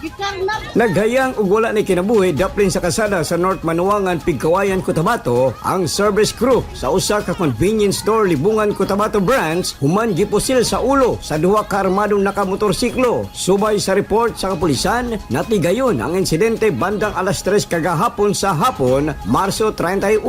gi-carnap. Naghayang ug wala ni kinabuhi daplin sa kasada sa North Manuangan, Pigcawayan, Cotabato ang service crew sa usa ka convenience store Libungan, Cotabato Branch human gipusil sa ulo sa duha ka armadong nakamotorsiklo. Subay sa report sa kapulisan, natigayon ang insidente bandang alas 3 kagahapon sa hapon, Marso 31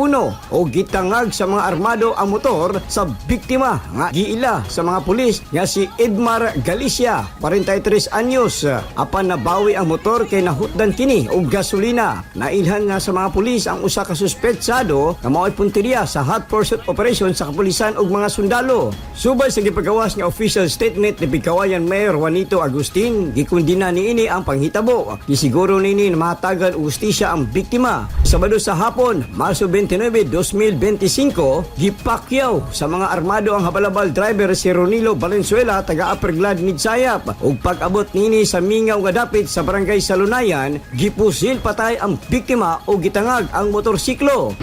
o gitangag sa mga armado ang motor sa biktima nga giila sa mga pulis nga si Edmar Galicia, 43 anyos. Apan nabawi ang motor kay nahutdan kini og gasolina. Nailhan nga sa mga pulis ang usa ka suspetsado nga mao'y punteriya sa hot pursuit operation sa kapulisan ug mga sundalo. Subay sa gipagawas nga official statement ni Pigcawayan Mayor Juanito Agustin, gikundina niini ang panghitabo. Gisiguro nini na mahatagan og hustisya ang biktima. Sabado sa hapon, Marso 29, 2025, gipakyaw sa mga armado ang habalabal driver si Ronilo Valenzuela taga Upper Glad Midsayap ug pag-abot nini sa mingaw nga dapit sa barangay Salunayan, gipusil-patay ang biktima o gitangag ang motorsiklo.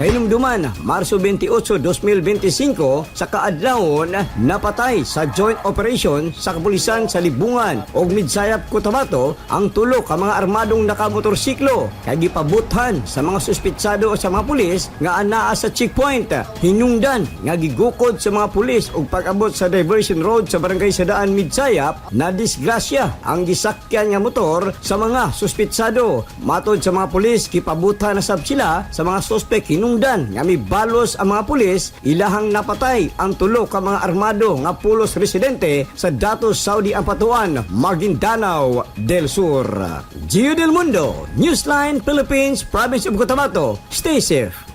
Kainumduman, Marso 28, 2025, sa kaadlawon, napatay sa joint operation sa kapulisan sa Libungan o Midsayap, Cotabato ang tulo ka mga armadong nakamotorsiklo kay gipabuthan sa mga suspitsado sa mga pulis nga anaa sa checkpoint. Hinungdan nga gigukod sa mga pulis ug pag-abot sa diversion road sa barangay Sadaan, Midsayap, na disgrasya ang gisakyan nga motor sa mga suspitsado. Matod sa mga pulis, gipabuthan na sab sila sa mga suspek hinungdan nga mibalos ang mga pulis, ilahang napatay ang tulo ka mga armado nga pulos residente sa Datos Saudi Ampatuan, Maguindanao del Sur. Gio del Mundo, Newsline, Philippines, Province of Cotabato. Stay safe.